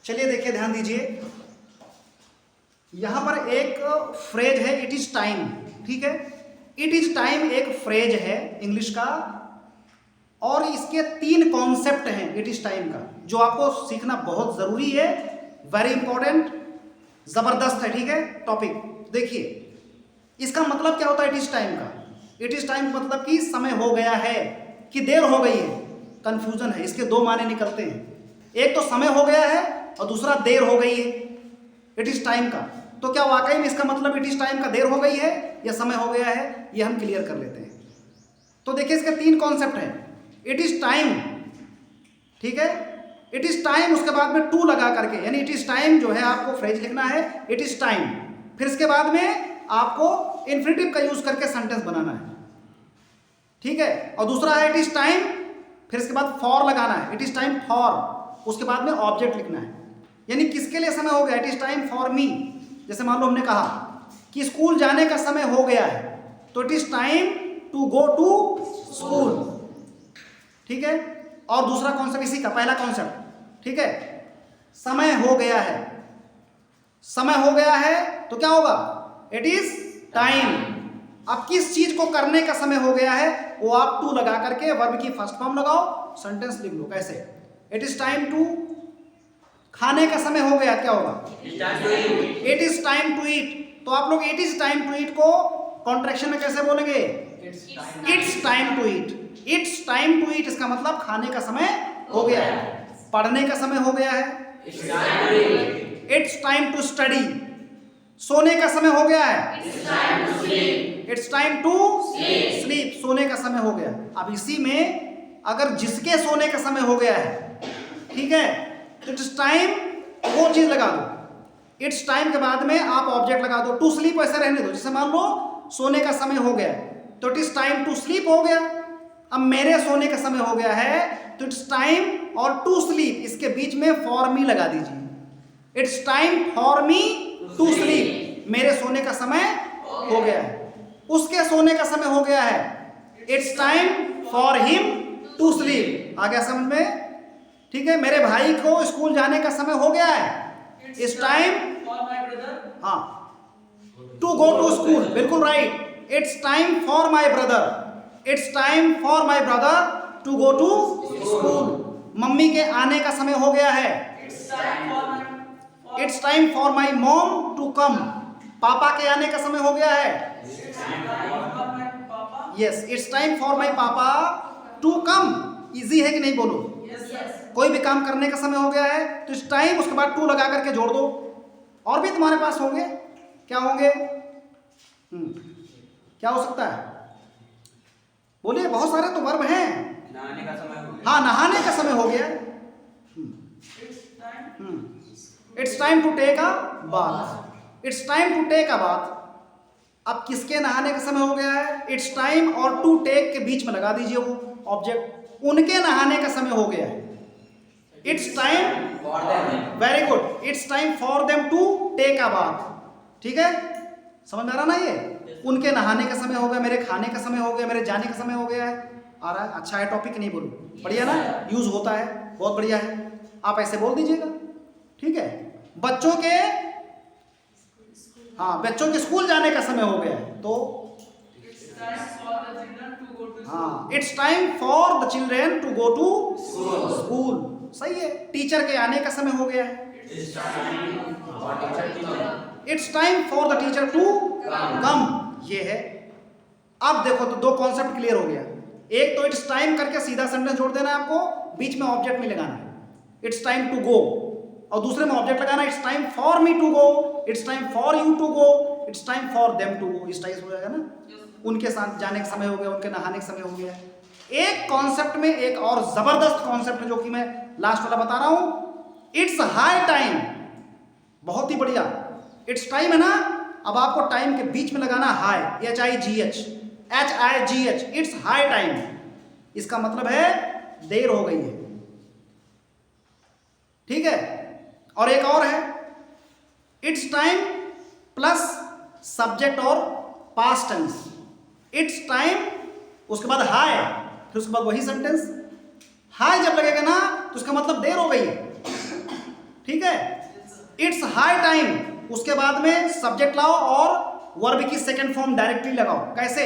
चलिए देखिए, ध्यान दीजिए, यहां पर एक फ्रेज है इट इज टाइम। ठीक है, इट इज टाइम एक फ्रेज है इंग्लिश का, और इसके 3 कॉन्सेप्ट हैं इट इज टाइम का, जो आपको सीखना बहुत जरूरी है, वेरी इंपॉर्टेंट, जबरदस्त है। ठीक है, टॉपिक देखिए, इसका मतलब क्या होता है इट इज टाइम का। इट इज टाइम मतलब कि समय हो गया है, कि देर हो गई है। कंफ्यूजन है, इसके 2 माने निकलते हैं, एक तो समय हो गया है और दूसरा देर हो गई है इट इज टाइम का। तो क्या वाकई में इसका मतलब इट इज टाइम का देर हो गई है या समय हो गया है, ये हम क्लियर कर लेते हैं। तो देखिए, इसके 3 कॉन्सेप्ट हैं। इट इज टाइम, ठीक है, इट इज टाइम, उसके बाद में टू लगा करके, यानी इट इज टाइम जो है आपको फ्रेज लिखना है इट इज टाइम, फिर इसके बाद में आपको इन्फिनिटिव का यूज करके सेंटेंस बनाना है। ठीक है, और दूसरा है इट इज टाइम, फिर इसके बाद फॉर लगाना है, इट इज टाइम फॉर, उसके बाद में ऑब्जेक्ट लिखना है, यानी किसके लिए समय हो गया, इट इज टाइम फॉर मी। जैसे मान लो हमने कहा कि स्कूल जाने का समय हो गया है, तो it is time to go to school. ठीक है, और दूसरा कॉन्सेप्ट इसी का पहला कॉन्सेप्ट, ठीक है, समय हो गया है, समय हो गया है तो क्या होगा, इट इज टाइम। अब किस चीज को करने का समय हो गया है, वो आप टू लगा करके वर्ब की फर्स्ट फॉर्म लगाओ, सेंटेंस लिख लो। कैसे, इट इज टाइम टू, खाने का समय हो गया, क्या होगा, it is time to eat. तो आप लोग it is time to eat को कॉन्ट्रैक्शन में कैसे बोलेंगे, it's time to eat. It's time to eat, इसका मतलब खाने का समय हो गया है, पढ़ने का समय हो गया है, इट्स टाइम टू स्टडी, सोने का समय हो गया है, इट्स टाइम टू स्लीप, सोने का समय हो गया। अब इसी में अगर जिसके सोने का समय हो गया है, ठीक है, तो इट्स टाइम, वो चीज लगा दो, इट्स टाइम के बाद में आप ऑब्जेक्ट लगा दो, टू स्लीप ऐसे रहने दो। जैसे मान लो सोने का समय हो गया तो it is time to sleep हो गया। अब मेरे सोने का समय हो गया है तो इट्स टाइम और टू स्लीप, इसके बीच में फॉर मी लगा दीजिए, it's time for me to sleep, मेरे सोने का समय हो गया है, उसके सोने का समय हो गया है, it's time for him to sleep. आ गया समझ में, ठीक है, मेरे भाई को स्कूल जाने का समय हो गया है, इट्स टाइम, हाँ, टू गो टू स्कूल, बिल्कुल right, it's time for my brother, it's time for my brother to go to school. मम्मी के आने का समय हो गया है, it's time for my mom to come, पापा के आने का समय हो गया है, yes, it's time for my papa to come. Easy है कि नहीं, बोलो। कोई भी काम करने का समय हो गया है तो इस टाइम, उसके बाद टू लगा करके जोड़ दो। और भी तुम्हारे पास होंगे, क्या होंगे, क्या हो सकता है, बोलिए, बहुत सारे तो वर्ब हैं। नहाने का समय हो गया, हाँ, नहाने का समय हो गया, it's time to take a bath, it's time to take a bath. अब किसके नहाने का समय हो गया है, इट्स टाइम और टू टेक के बीच में लगा दीजिए वो ऑब्जेक्ट, उनके नहाने का समय हो गया है, it's time, very good, it's time for them to take a bath. ठीक है, समझ में आ रहा ना, ये उनके नहाने का समय हो गया, मेरे खाने का समय हो गया, मेरे जाने का समय हो गया है। आ रहा है, अच्छा है टॉपिक, नहीं बोलो, बढ़िया ना, यूज होता है, बहुत बढ़िया है, आप ऐसे बोल दीजिएगा। ठीक है, बच्चों के, हाँ, बच्चों के स्कूल जाने का समय हो गया है, तो हाँ, it's time for the children to go to school, सही है। टीचर के आने का समय हो गया है, it's time for the teacher to come, ये है। अब देखो, तो 2 कॉन्सेप्ट क्लियर हो गया। एक तो इट्स टाइम करके सीधा सेंटेंस जोड़ देना है आपको, बीच में ऑब्जेक्ट नहीं लगाना है, इट्स टाइम टू गो, और दूसरे में ऑब्जेक्ट लगाना, it's time for me to go, it's time for you to go, it's time for them to go. इस टाइप हो जाएगा ना, उनके साथ जाने का समय हो गया, उनके नहाने का समय हो गया। एक कॉन्सेप्ट में एक और जबरदस्त कॉन्सेप्ट है, जो कि मैं लास्ट वाला बता रहा हूं, इट्स हाई टाइम, बहुत ही बढ़िया। इट्स टाइम है ना, अब आपको टाइम के बीच में लगाना high, HIGH, it's high time, इसका मतलब है देर हो गई है। ठीक है, और एक और है, इट्स टाइम प्लस सब्जेक्ट और पास्ट टेंस, इट्स टाइम, उसके बाद हाय, फिर उसके बाद वही सेंटेंस। हाय जब लगेगा ना तो उसका मतलब देर हो गई है। ठीक है। इट्स हाई टाइम, उसके बाद में सब्जेक्ट लाओ और वर्ब की सेकंड फॉर्म डायरेक्टली लगाओ। कैसे?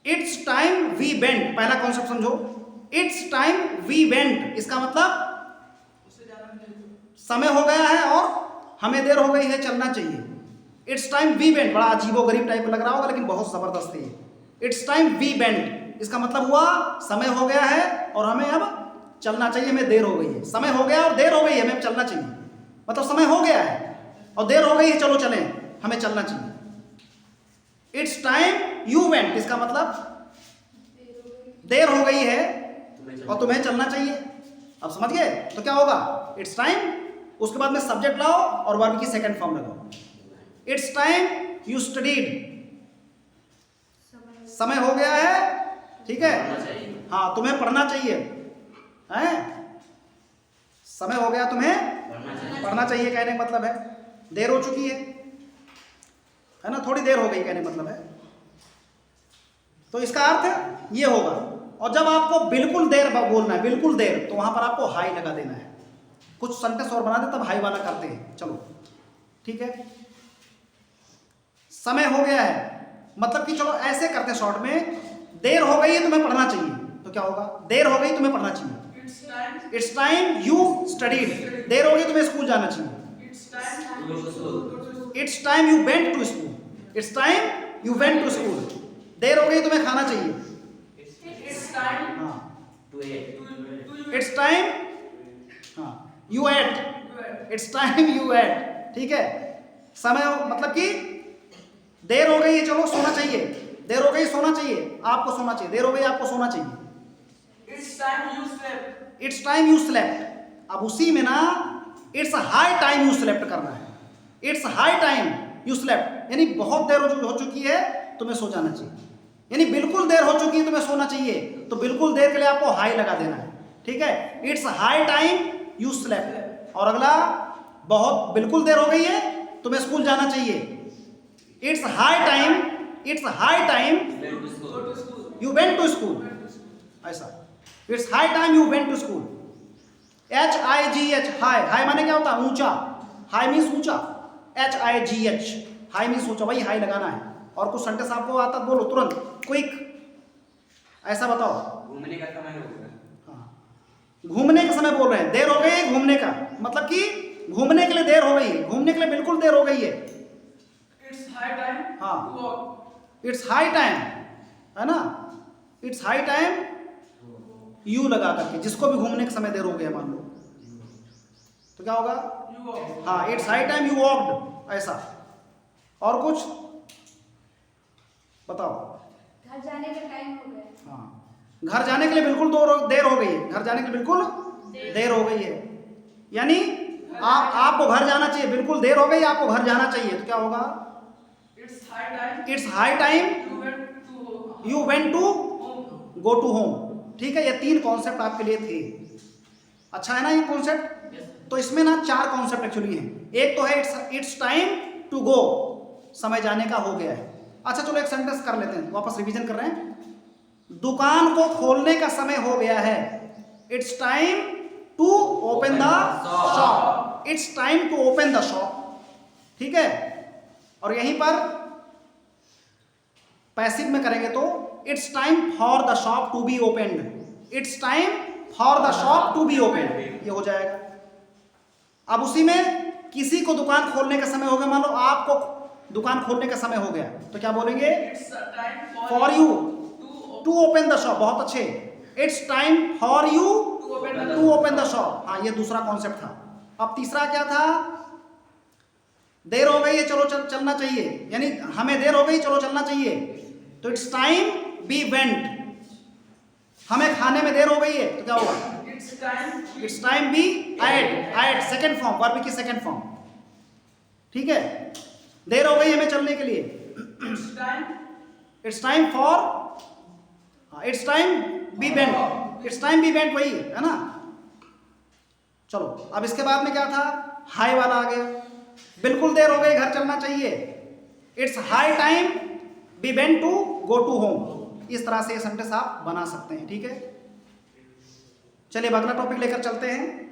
इट्स टाइम वी वेंट, पहला कॉन्सेप्ट समझो। इट्स टाइम वी वेंट, इसका मतलब समय हो गया है और हमें देर हो गई है, चलना चाहिए। इट्स टाइम वी वेंट, बड़ा अजीबो गरीब टाइप लग रहा होगा लेकिन बहुत जबरदस्त है। इट्स टाइम वी वेंट, इसका मतलब हुआ समय हो गया है और हमें अब चलना चाहिए, हमें देर हो गई है। समय हो गया और देर हो गई है, हमें चलना चाहिए। मतलब समय हो गया है और देर हो गई है, चलो चलें, हमें चलना चाहिए। इट्स टाइम यू वेंट, इसका मतलब देर हो गई है और तुम्हें चलना चाहिए। अब समझ गए? तो क्या होगा? इट्स टाइम, उसके बाद में सब्जेक्ट लाओ और वर्ब की सेकंड फॉर्म लगाओ। इट्स टाइम यू स्टडीड, समय हो गया है, ठीक है, हाँ तुम्हें पढ़ना चाहिए, हैं? समय हो गया, तुम्हें पढ़ना चाहिए कहने का मतलब है देर हो चुकी है ना, थोड़ी देर हो गई कहने का मतलब है। तो इसका अर्थ ये होगा। और जब आपको बिल्कुल देर बोलना है, बिल्कुल देर, तो वहां पर आपको हाई लगा देना है। कुछ सेंटेंस और बना दे तब हाई वाला करते हैं, चलो ठीक है। समय हो गया है मतलब कि चलो ऐसे करते हैं शॉर्ट में, देर हो गई है तुम्हें पढ़ना चाहिए, तो क्या होगा? देर हो गई तुम्हें पढ़ना चाहिए। इट्स टाइम यू स्टडीड, देर हो गई तुम्हें स्कूल जाना चाहिए। It's time you went to school, it's time you went to school, देर हो गई तुम्हें खाना चाहिए। इट्स टाइम, हाँ you ate, it's time you ate, ठीक है। समय मतलब कि देर हो गई है, चलो सोना चाहिए, देर हो गई सोना चाहिए, आपको सोना चाहिए, देर हो गई आपको सोना चाहिए। It's time you slept, it's time you slept. अब उसी में ना it's high time you slept करना है। It's high time you slept, यानी बहुत देर हो चुकी है तुम्हें सो जाना चाहिए, यानी बिल्कुल देर हो चुकी है तुम्हें सोना चाहिए, तो बिल्कुल देर के लिए आपको हाई लगा देना है, ठीक है। It's high time you slept. और अगला, बहुत बिल्कुल देर हो गई है तुम्हें स्कूल जाना चाहिए। It's high time, it's high time you went to school, ऐसा। It's high time you went to school. HIGH, high, high माने क्या होता है? ऊंचा, हाई मीन्स ऊंचा, HIGH, हाई मीन्स ऊंचा, वही हाई लगाना है। और कुछ सेंटेंस आपको आता बोलो तुरंत, क्विक, ऐसा बताओ। घूमने का समय हो गया, हाँ घूमने का समय बोल रहे हैं, देर हो गई है घूमने का, मतलब कि घूमने के लिए देर हो गई है, घूमने के लिए बिल्कुल देर हो गई है। इट्स हाई टाइम, हाँ इट्स हाई टाइम, है ना, इट्स हाई टाइम यू लगा करके, जिसको भी घूमने के समय देर हो गया मान लो, तो क्या होगा? हाँ it's high time you walked, ऐसा। और कुछ बताओ। घर जाने का टाइम हो गया। हाँ घर जाने के लिए बिल्कुल देर हो गई है, घर जाने के लिए बिल्कुल देर हो गई है, यानी आपको घर जाना चाहिए, बिल्कुल देर हो गई, आपको घर जाना चाहिए, तो क्या होगा? It's high time, it's high time you went to go to home, ठीक है। ये 3 कॉन्सेप्ट आपके लिए थे, अच्छा है ना ये कॉन्सेप्ट? तो इसमें ना 4 कॉन्सेप्ट एक्चुअली हैं। एक तो है इट्स टाइम टू गो, समय जाने का हो गया है। अच्छा चलो एक सेंटेंस कर लेते हैं, वापस रिवीजन कर रहे हैं। दुकान को खोलने का समय हो गया है, it's time to open the shop, it's time to open the shop, ठीक है। और यहीं पर पैसिव में करेंगे तो it's time for the shop to be opened, it's time for the shop to be opened, ये हो जाएगा। अब उसी में किसी को दुकान खोलने का समय हो गया, मान लो आपको दुकान खोलने का समय हो गया, तो क्या बोलेंगे? It's time for you to open the shop, बहुत अच्छे। It's time for you to open the shop, हाँ ये दूसरा कॉन्सेप्ट था। अब तीसरा क्या था? देर हो गई है, चलो चलना चाहिए, यानी हमें देर हो गई, चलो चलना चाहिए, तो इट्स टाइम बी वेंट। हमें खाने में देर हो गई है, तो क्या होगा? It's time we ate, second form, verb की सेकंड फॉर्म, ठीक है। देर हो गई हमें चलने के लिए, it's time for, it's time we went, it's time we went, वही है ना। चलो अब इसके बाद में क्या था? हाई वाला आ गया, बिल्कुल देर हो गई, घर चलना चाहिए, it's high time we went to go to home. इस तरह से ये सेंटेंस आप बना सकते हैं, ठीक है। चलिए अब अगला टॉपिक लेकर चलते हैं।